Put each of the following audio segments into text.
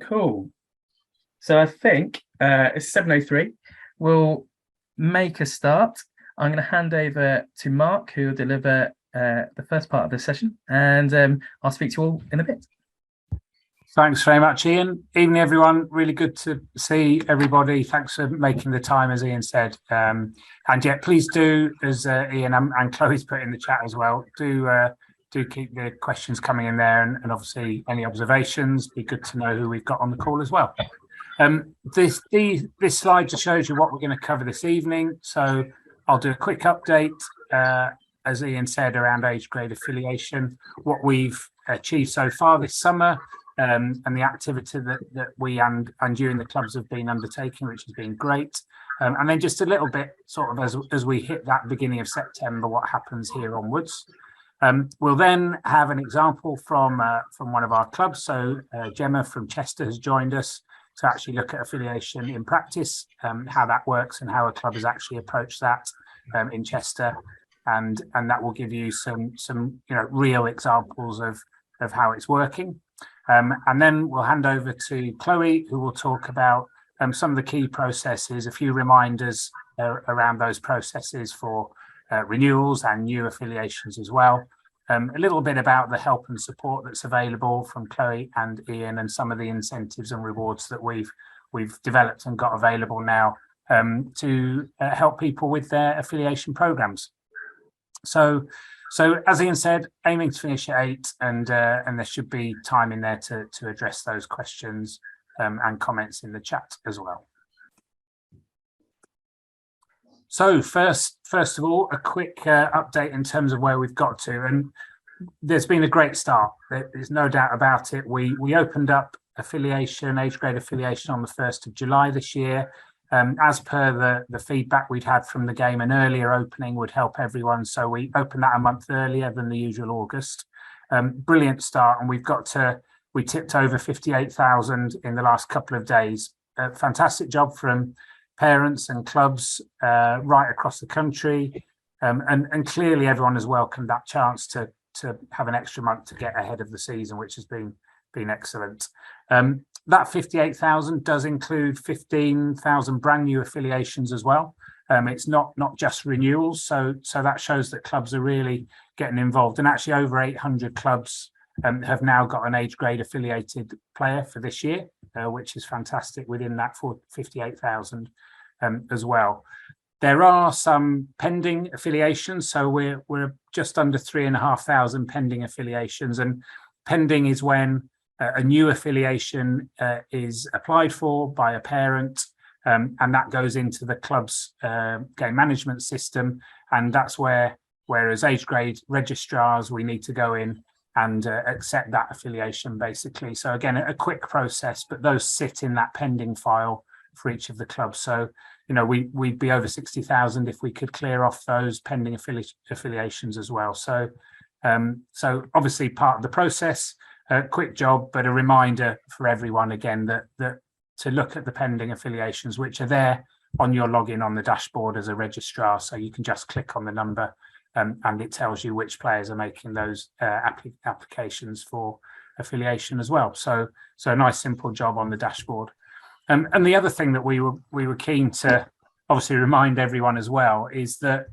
Cool. So I think it's 7:03. We'll make a start. I'm going to hand over to Mark, who will deliver the first part of the session, and I'll speak to you all in a bit. Thanks very much, Ian. Evening, everyone. Really good to see everybody. Thanks for making the time, as Ian said. And yeah, please do, as Ian and Chloe's put in the chat as well, do keep the questions coming in there, and obviously any observations. Be good to know who we've got on the call as well. This slide just shows you what we're going to cover this evening. So I'll do a quick update, as Ian said, around age grade affiliation, what we've achieved so far this summer, and the activity that we and you in the clubs have been undertaking, which has been great. And then just a little bit sort of as we hit that beginning of September, what happens here onwards. We'll then have an example from one of our clubs. So Gemma from Chester has joined us to actually look at affiliation in practice, how that works and how a club has actually approached that in Chester, and that will give you some real examples of how it's working. And then we'll hand over to Chloe, who will talk about some of the key processes, a few reminders around those processes for renewals and new affiliations as well. A little bit about the help and support that's available from Chloe and Ian, and some of the incentives and rewards that we've developed and got available now to help people with their affiliation programs. So as Ian said, aiming to finish at 8, and there should be time in there to address those questions and comments in the chat as well. So first of all, a quick update in terms of where we've got to, and there's been a great start. There's no doubt about it. We opened up affiliation, age grade affiliation, on the 1st of July this year. As per the feedback we'd had from the game, an earlier opening would help everyone, so we opened that a month earlier than the usual August. Brilliant start, and we tipped over 58,000 in the last couple of days. Fantastic job from parents and clubs right across the country, and clearly everyone has welcomed that chance to have an extra month to get ahead of the season, which has been excellent. That 58,000 does include 15,000 brand new affiliations as well. It's not just renewals, so that shows that clubs are really getting involved, and actually over 800 clubs have now got an age grade affiliated player for this year, which is fantastic within that 58,000 as well. There are some pending affiliations, so we're just under 3,500 pending affiliations, and pending is when a new affiliation is applied for by a parent, and that goes into the club's game management system, and that's whereas age grade registrars, we need to go in and accept that affiliation, basically. So again, a quick process, but those sit in that pending file for each of the clubs. So we'd be over 60,000 if we could clear off those pending affiliations as well. So obviously part of the process. Quick job, but a reminder for everyone again that to look at the pending affiliations, which are there on your login on the dashboard as a registrar. So you can just click on the number and it tells you which players are making those applications for affiliation as well. So a nice simple job on the dashboard. And the other thing that we were keen to obviously remind everyone as well is that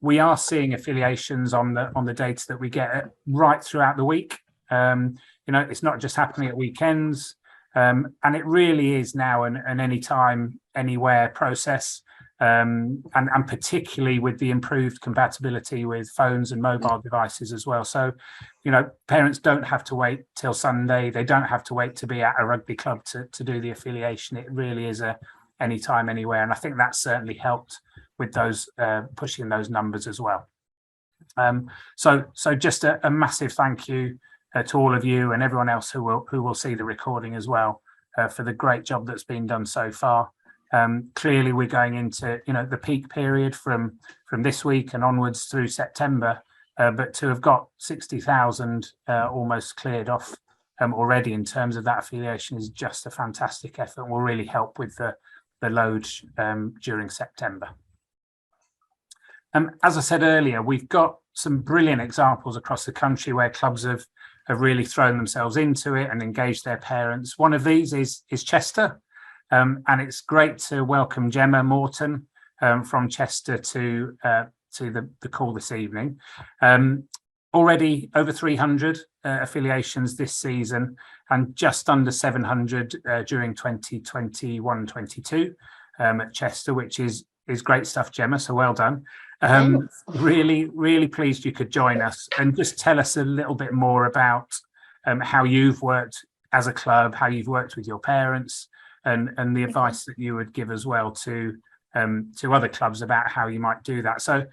we are seeing affiliations on the data that we get right throughout the week. It's not just happening at weekends, and it really is now an anytime, anywhere process, and particularly with the improved compatibility with phones and mobile devices as well. So, parents don't have to wait till Sunday. They don't have to wait to be at a rugby club to do the affiliation. It really is a anytime, anywhere, and I think that certainly helped with those pushing those numbers as well. So just a massive thank you to all of you and everyone else who will see the recording as well for the great job that's been done so far. Clearly, we're going into the peak period from this week and onwards through September, but to have got 60,000 almost cleared off already in terms of that affiliation is just a fantastic effort and will really help with the load during September. As I said earlier, we've got some brilliant examples across the country where clubs have have really thrown themselves into it and engaged their parents. One of these is Chester, and it's great to welcome Gemma Morton from Chester to the call this evening. Already over 300 affiliations this season, and just under 700 during 2021-22 at Chester, which is great stuff, Gemma. So well done. Really pleased you could join us and just tell us a little bit more about how you've worked as a club, how you've worked with your parents, and the advice that you would give as well to other clubs about how you might do that. So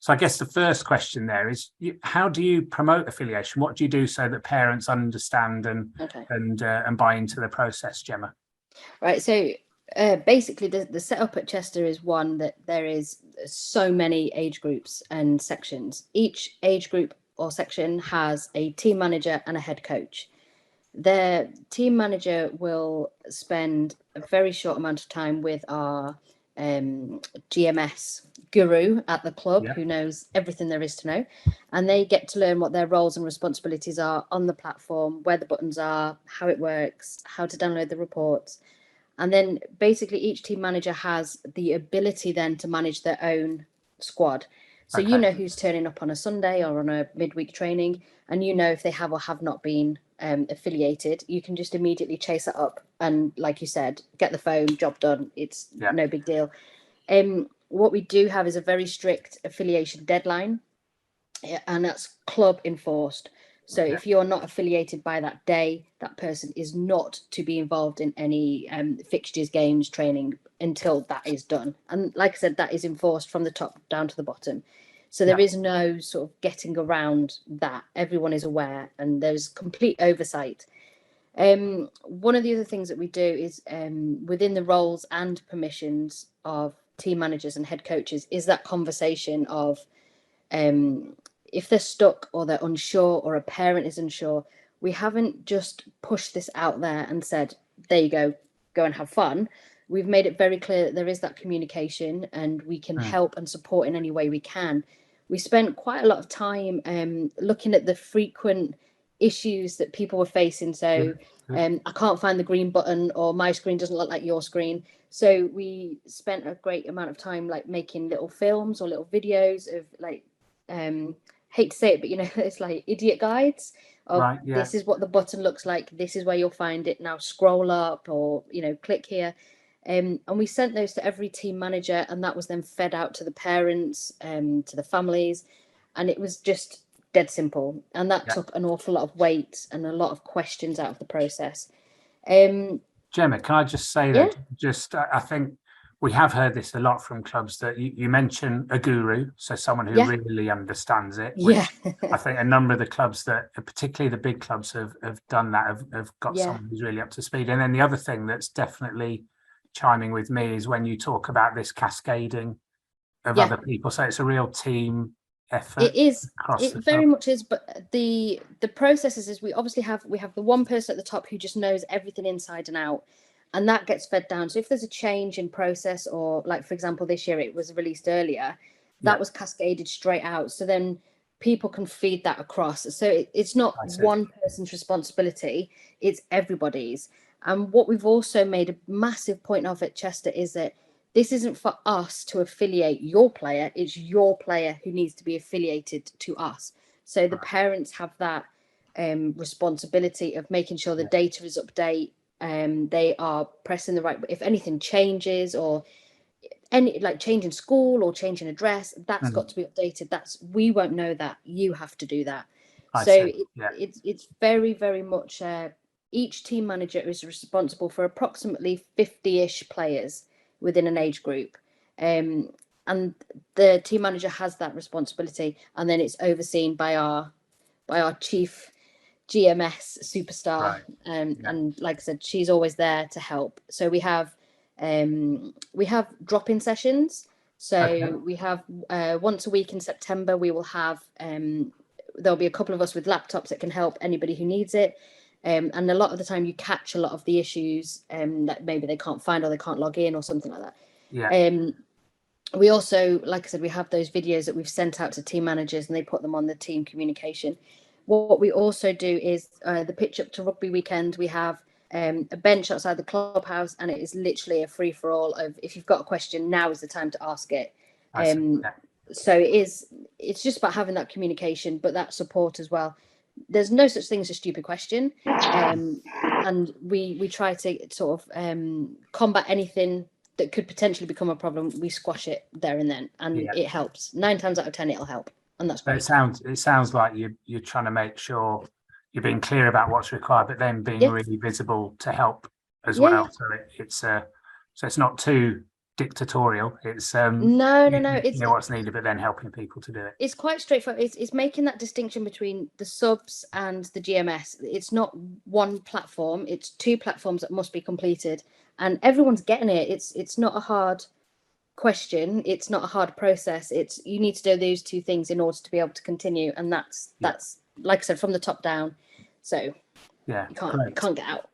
I guess the first question there is, how do you promote affiliation? What do you do so that parents understand and buy into the process, Gemma? Right. So basically, the setup at Chester is one that there is so many age groups and sections. Each age group or section has a team manager and a head coach. Their team manager will spend a very short amount of time with our GMS guru at the club, who knows everything there is to know, and they get to learn what their roles and responsibilities are on the platform, where the buttons are, how it works, how to download the reports. And then basically each team manager has the ability then to manage their own squad. So you know who's turning up on a Sunday or on a midweek training, and you know if they have or have not been affiliated. You can just immediately chase it up and, like you said, get the phone, job done. It's no big deal. What we do have is a very strict affiliation deadline, and that's club enforced. So if you're not affiliated by that day, that person is not to be involved in any fixtures, games, training until that is done. And like I said, that is enforced from the top down to the bottom. So there is no sort of getting around that. Everyone is aware and there's complete oversight. One of the other things that we do is within the roles and permissions of team managers and head coaches is that conversation of if they're stuck or they're unsure or a parent is unsure, we haven't just pushed this out there and said, there you go and have fun. We've made it very clear that there is that communication and we can help and support in any way we can. We spent quite a lot of time looking at the frequent issues that people were facing. So I can't find the green button, or my screen doesn't look like your screen. So we spent a great amount of time like making little films or little videos of like, hate to say it, but you know, it's like idiot guides of this is what the button looks like. This is where you'll find it. Now scroll up, or, you know, click here. And we sent those to every team manager, and that was then fed out to the parents, to the families, and it was just dead simple. And that took an awful lot of weight and a lot of questions out of the process. Gemma, can I just say that I think we have heard this a lot from clubs, that you mention a guru, so someone who really understands it. I think a number of the clubs that, particularly the big clubs, have done that, have got someone who's really up to speed. And then the other thing that's definitely chiming with me is when you talk about this cascading of other people. So it's a real team effort. It is. It very much is. But the process is we obviously have the one person at the top who just knows everything inside and out, and that gets fed down. So if there's a change in process, or like for example this year it was released earlier, that was cascaded straight out. So then people can feed that across. So it's not one person's responsibility; it's everybody's. And what we've also made a massive point of at Chester is that this isn't for us to affiliate your player. It's your player who needs to be affiliated to us. So the parents have that responsibility of making sure the data is update. They are pressing the right. If anything changes, or any like change in school or change in address, that's got to be updated. We won't know that. You have to do that. It's very, very much. Each team manager is responsible for approximately 50-ish players within an age group. And the team manager has that responsibility, and then it's overseen by our chief GMS superstar. And like I said, she's always there to help. So we have drop-in sessions. So we have once a week in September, we will have there'll be a couple of us with laptops that can help anybody who needs it. And a lot of the time you catch a lot of the issues that maybe they can't find or they can't log in or something like that. We also, like I said, we have those videos that we've sent out to team managers and they put them on the team communication. What we also do is the pitch up to rugby weekend. We have a bench outside the clubhouse, and it is literally a free for all of, if you've got a question, now is the time to ask it. So it's just about having that communication, but that support as well. There's no such thing as a stupid question, and we try to sort of combat anything that could potentially become a problem. We squash it there and then, and it helps. 9 times out of 10 it'll help, and that's great. It sounds like you're trying to make sure you're being clear about what's required, but then being really visible to help as well. So it's not too dictatorial. It's no, it's what's needed, but then helping people to do it. It's quite straightforward. It's making that distinction between the subs and the GMS. It's not one platform, it's 2 platforms that must be completed, and everyone's getting it. It's not a hard question, it's not a hard process. It's, you need to do those 2 things in order to be able to continue, and that's like I said, from the top down. So you can't get out.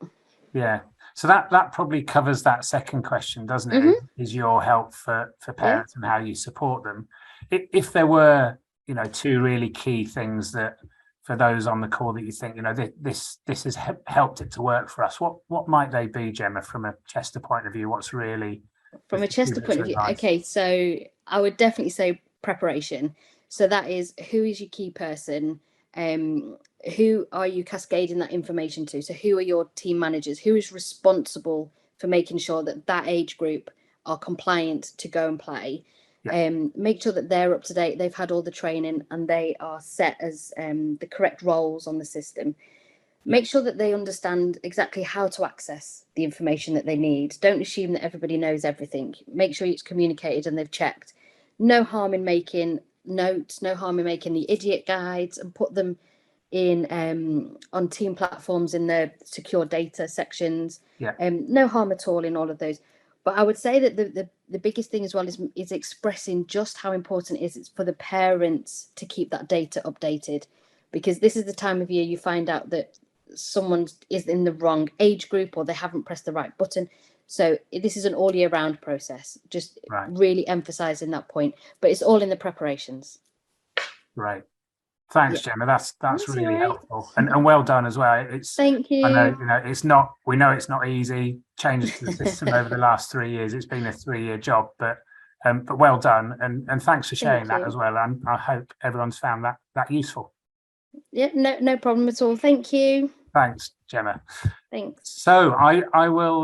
So that probably covers that second question, doesn't it? Is your help for parents and how you support them. If there were, 2 really key things that for those on the call that you think, this has helped it to work for us, what might they be, Gemma, from a Chester point of view? What's really from a Chester point of view? Okay, so I would definitely say preparation. So that is, who is your key person? Who are you cascading that information to? So who are your team managers? Who is responsible for making sure that that age group are compliant to go and play? Make sure that they're up to date, they've had all the training, and they are set as the correct roles on the system. Make sure that they understand exactly how to access the information that they need. Don't assume that everybody knows everything. Make sure it's communicated and they've checked. No harm in making notes, no harm in making the idiot guides and put them in on team platforms in the secure data sections. No harm at all in all of those. But I would say that the biggest thing as well is expressing just how important it is for the parents to keep that data updated, because this is the time of year you find out that someone is in the wrong age group or they haven't pressed the right button. So this is an all year round process, just really emphasizing that point, but it's all in the preparations. Right. Thanks, Gemma. That's really helpful and well done as well. Thank you. I know we know it's not easy. Changes to the system over the last 3 years. It's been a 3-year job, but well done, and thanks for sharing that as well. And I hope everyone's found that useful. Yeah, no problem at all. Thank you. Thanks, Gemma. Thanks. So I will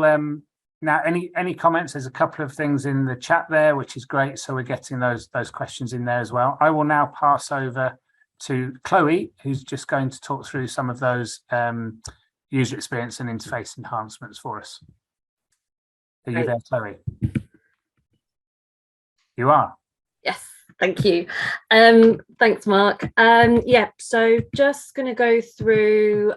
now any comments. There's a couple of things in the chat there, which is great. So we're getting those questions in there as well. I will now pass over to Chloe, who's just going to talk through some of those user experience and interface enhancements for us. Are you there, Chloe? You are. Yes, thank you. Thanks, Mark. So just going to go through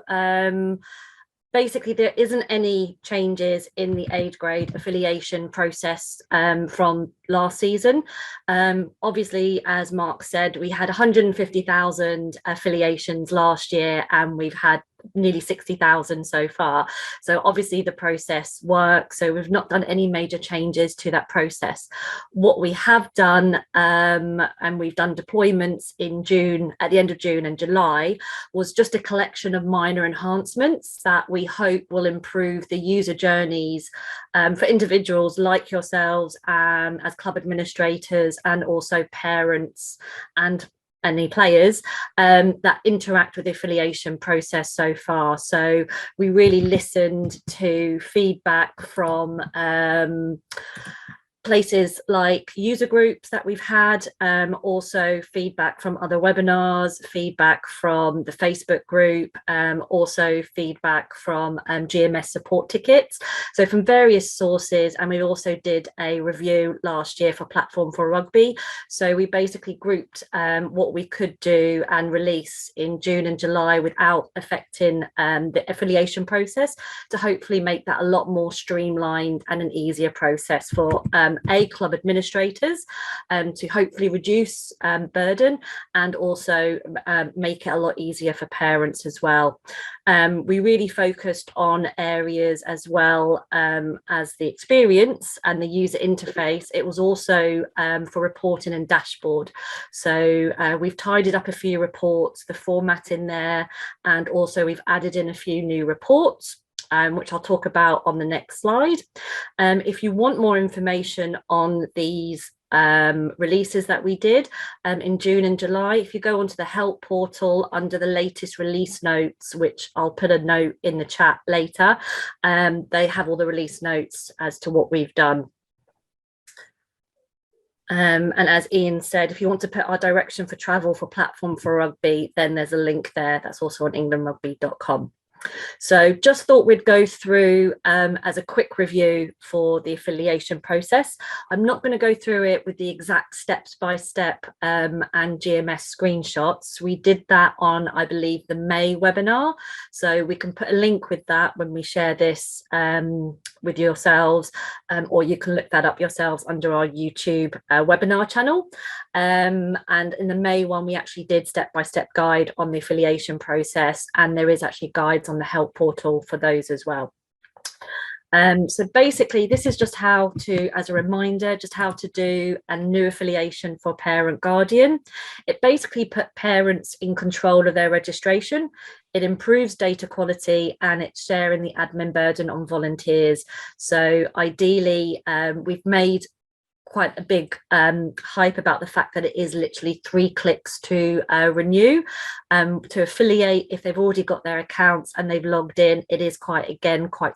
basically, there isn't any changes in the age grade affiliation process from last season. Obviously, as Mark said, we had 150,000 affiliations last year, and we've had nearly 60,000 so far. So obviously the process works. So we've not done any major changes to that process. What we have done, and we've done deployments in June, at the end of June and July, was just a collection of minor enhancements that we hope will improve the user journeys for individuals like yourselves as club administrators, and also parents and any players that interact with the affiliation process so far. So we really listened to feedback from places like user groups that we've had, also feedback from other webinars, feedback from the Facebook group, also feedback from GMS support tickets. So from various sources, and we also did a review last year for Platform for Rugby. So we basically grouped what we could do and release in June and July without affecting the affiliation process, to hopefully make that a lot more streamlined and an easier process for club administrators to hopefully reduce burden, and also make it a lot easier for parents as well. We really focused on areas as well as the experience and the user interface. It was also for reporting and dashboard. So we've tidied up a few reports, the format in there, and also we've added in a few new reports, which I'll talk about on the next slide. If you want more information on these releases that we did in June and July, if you go onto the help portal under the latest release notes, which I'll put a note in the chat later, they have all the release notes as to what we've done. And as Ian said, if you want to put our direction for travel for platform for rugby, then there's a link there. That's also on englandrugby.com. So just thought we'd go through as a quick review for the affiliation process. I'm not going to go through it with the exact steps by step and GMS screenshots. We did that on, I believe, the May webinar. So we can put a link with that when we share this with yourselves, or you can look that up yourselves under our YouTube webinar channel. And in the May one, we actually did step-by-step guide on the affiliation process, and there is actually guides on the help portal for those as well. So basically, this is just how to, as a reminder, just how to do a new affiliation for parent guardian. It basically put parents in control of their registration. It improves data quality, and it's sharing the admin burden on volunteers. So ideally, we've made quite a big hype about the fact that it is literally 3 clicks to renew, to affiliate. If they've already got their accounts and they've logged in, it is quite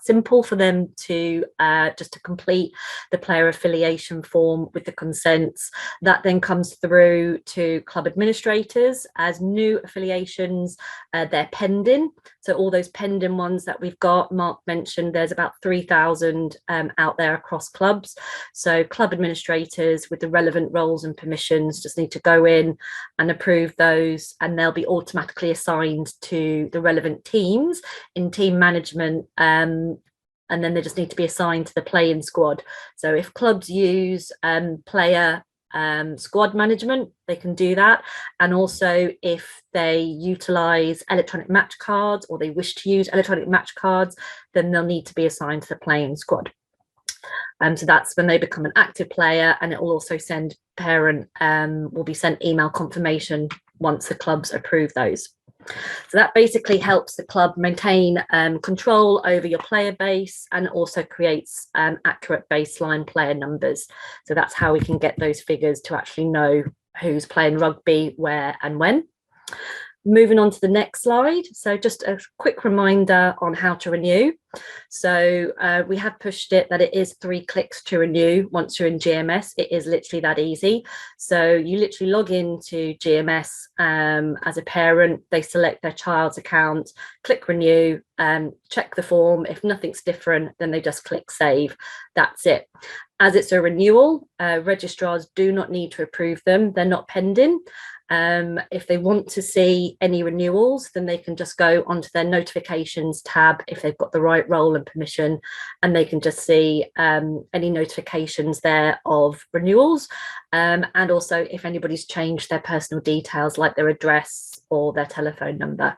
simple for them to just to complete the player affiliation form with the consents. That then comes through to club administrators as new affiliations. They're pending. So all those pending ones that we've got, Mark mentioned, there's about 3,000 out there across clubs. So club administrators with the relevant roles and permissions just need to go in and approve those, and they'll be automatically assigned to the relevant teams in team management. And then they just need to be assigned to the playing squad. So if clubs use player squad management, they can do that. And also if they utilize electronic match cards, or they wish to use electronic match cards, then they'll need to be assigned to the playing squad. So that's when they become an active player, and it will also send parent, will be sent email confirmation once the clubs approve those. So that basically helps the club maintain control over your player base, and also creates accurate baseline player numbers. So that's how we can get those figures to actually know who's playing rugby, where and when. Moving on to the next slide. So just a quick reminder on how to renew. So we have pushed it that it is 3 clicks to renew once you're in GMS. It is literally that easy. So you literally log into GMS as a parent, they select their child's account, click renew, check the form. If nothing's different, then they just click save. That's it. As it's a renewal, registrars do not need to approve them. They're not pending. If they want to see any renewals, then they can just go onto their notifications tab if they've got the right role and permission, and they can just see any notifications there of renewals, and also if anybody's changed their personal details like their address or their telephone number.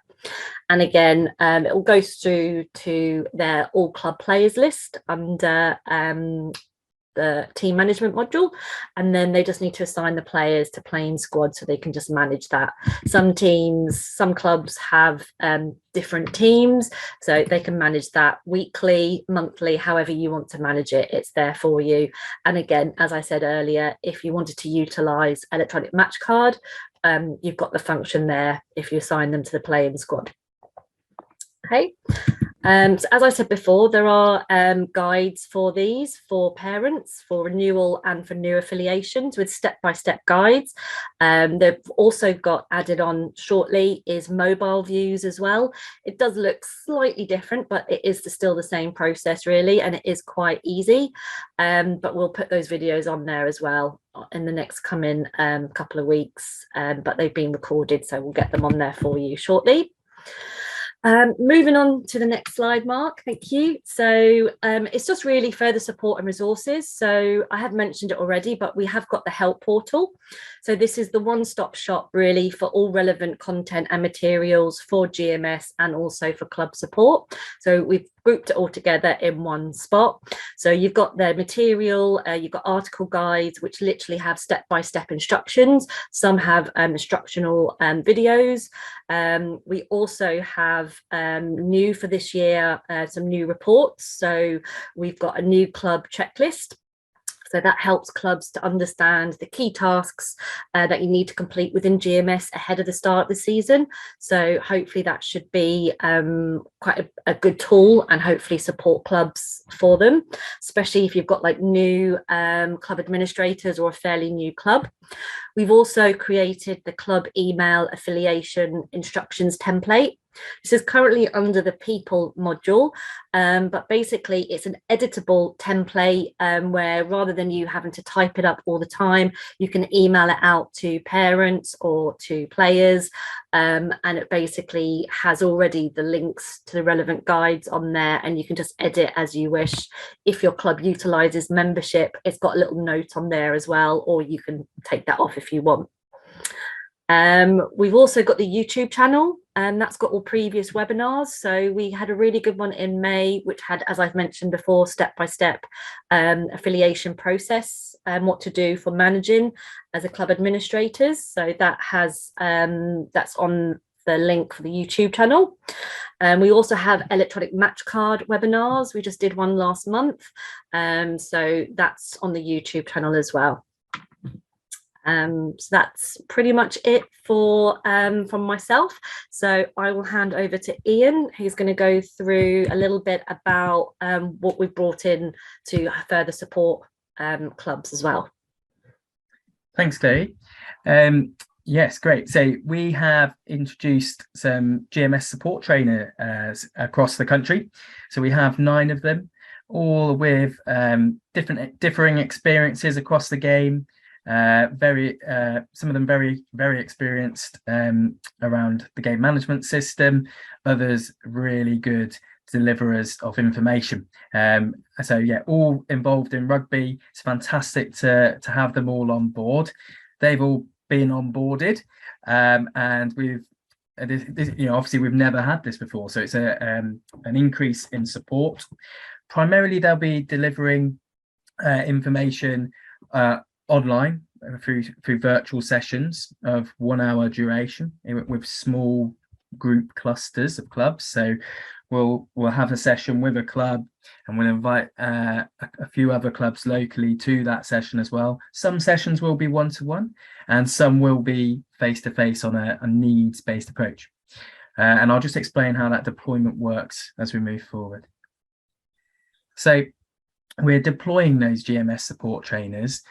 And again, it all goes through to their all club players list under the team management module, and then they just need to assign the players to playing squad, so they can just manage that. Some teams, some clubs have different teams, so they can manage that weekly, monthly, however you want to manage it. It's there for you. And again, as I said earlier, if you wanted to utilize electronic match card, you've got the function there if you assign them to the playing squad. Okay. So as I said before, there are guides for these for parents, for renewal and for new affiliations, with step-by-step guides. They've also got added on shortly is mobile views as well. It does look slightly different, but it is still the same process really, and it is quite easy. But we'll put those videos on there as well in the next coming couple of weeks, but they've been recorded, so we'll get them on there for you shortly. Moving on to the next slide, Mark, thank you. So it's just really further support and resources. So I have mentioned it already, but we have got the help portal. So this is the one-stop shop really for all relevant content and materials for GMS and also for club support. So we've grouped it all together in one spot. So you've got the material, you've got article guides, which literally have step-by-step instructions. Some have instructional videos. We also have new for this year, some new reports. So we've got a new club checklist. So that helps clubs to understand the key tasks that you need to complete within GMS ahead of the start of the season. So hopefully that should be quite a good tool and hopefully support clubs for them, especially if you've got like new club administrators or a fairly new club. We've also created the club email affiliation instructions template. This is currently under the people module, but basically it's an editable template where rather than you having to type it up all the time, you can email it out to parents or to players, and it basically has already the links to the relevant guides on there, and you can just edit as you wish. If your club utilizes membership, it's got a little note on there as well, or you can take that off if you want. We've also got the YouTube channel, and that's got all previous webinars. So we had a really good one in May, which had, as I've mentioned before, step-by-step affiliation process and what to do for managing as a club administrators. So that has that's on the link for the YouTube channel. We also have electronic match card webinars. We just did one last month. So that's on the YouTube channel as well. So that's pretty much it for from myself. So I will hand over to Ian, who's going to go through a little bit about what we've brought in to further support clubs as well. Thanks, Chloe. Yes, great. So we have introduced some GMS support trainers across the country. So we have 9 of them, all with differing experiences across the game. Some of them very experienced around the game management system, others really good deliverers of information. So yeah, all involved in rugby. It's fantastic to have them all on board. They've all been onboarded, and we've obviously we've never had this before, so it's an increase in support. Primarily they'll be delivering information online through virtual sessions of 1 hour duration with small group clusters of clubs. So we'll have a session with a club, and we'll invite a few other clubs locally to that session as well. Some sessions will be one-to-one, and some will be face-to-face on a needs-based approach. And I'll just explain how that deployment works as we move forward. So we're deploying those GMS support trainers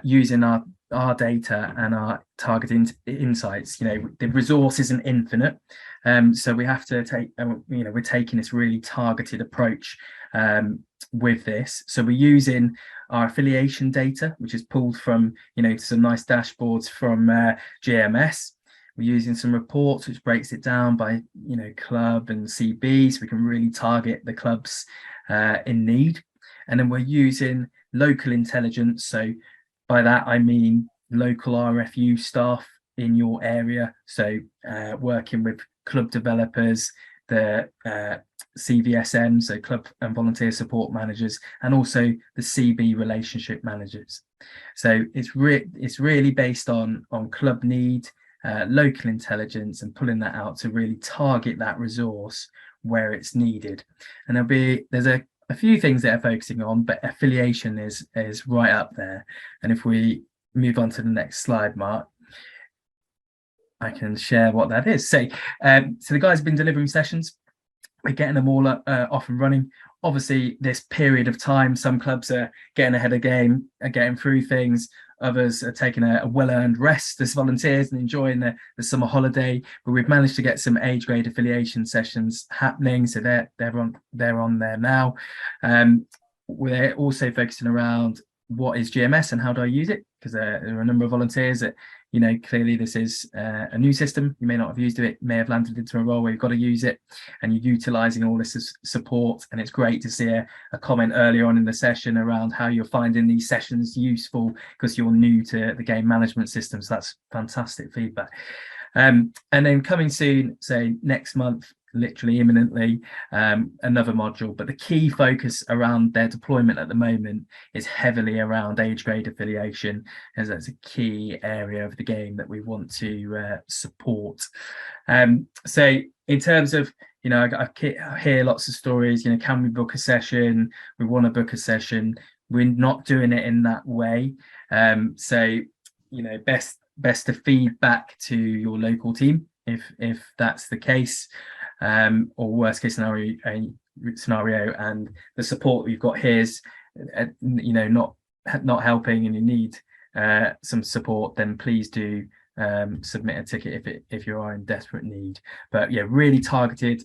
using our data and our targeted insights. The resource isn't infinite, so we have to take we're taking this really targeted approach with this. So we're using our affiliation data, which is pulled from some nice dashboards from GMS. We're using some reports which breaks it down by club and CB, so we can really target the clubs in need. And then we're using local intelligence. So by that I mean local RFU staff in your area. So working with club developers, the CVSM, so club and volunteer support managers, and also the CB relationship managers. So it's really based on club need, local intelligence, and pulling that out to really target that resource where it's needed. And there's a few things that are focusing on, but affiliation is right up there. And if we move on to the next slide, Mark, I can share what that is. So the guys have been delivering sessions. We're getting them all off and running. Obviously, this period of time, some clubs are getting ahead of game, are getting through things. Others are taking a well-earned rest as volunteers and enjoying the summer holiday. But we've managed to get some age grade affiliation sessions happening, so they're on there now. We're also focusing around what is GMS and how do I use it, because there are a number of volunteers that you know, clearly this is a new system. You may not have used it, may have landed into a role where you've got to use it, and you're utilizing all this as support. And it's great to see a comment earlier on in the session around how you're finding these sessions useful because you're new to the game management system. So that's fantastic feedback. And then coming soon, say next month, literally imminently, another module, but the key focus around their deployment at the moment is heavily around age grade affiliation, as that's a key area of the game that we want to support. So in terms of, you know, I hear lots of stories, you know, can we book a session? We want to book a session. We're not doing it in that way. So, you know, best to feed back to your local team if that's the case, or worst case scenario, and the support you've got here is, you know, not helping and you need some support, then please do submit a ticket if you are in desperate need. But yeah, really targeted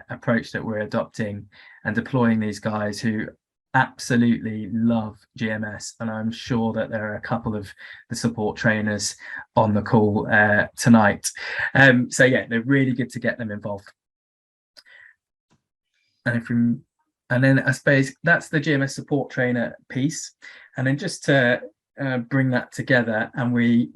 approach that we're adopting and deploying these guys who absolutely love GMS, and I'm sure that there are a couple of the support trainers on the call tonight. So yeah, they're really good to get them involved. And then I suppose that's the GMS support trainer piece. And then just to bring that together, and we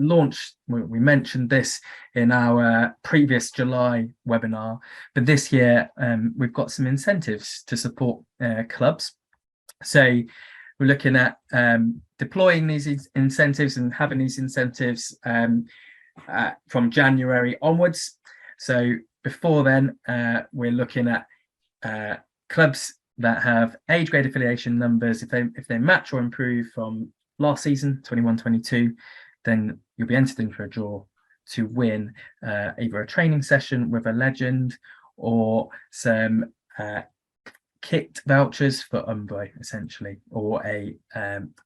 mentioned this in our previous July webinar, but this year we've got some incentives to support clubs. So we're looking at deploying these incentives and having these incentives from January onwards. So before then, we're looking at clubs that have age grade affiliation numbers. If they match or improve from last season, 21-22, then you'll be entered in for a draw to win either a training session with a legend or some kit vouchers for Umbro, essentially, or a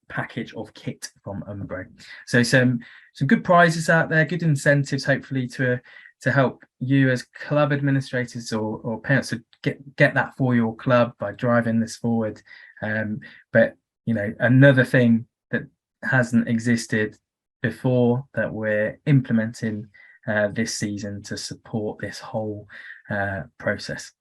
package of kit from Umbro. So some good prizes out there, good incentives, hopefully to help you as club administrators or parents to get that for your club by driving this forward. But you know, another thing that hasn't existed before that we're implementing this season to support this whole process.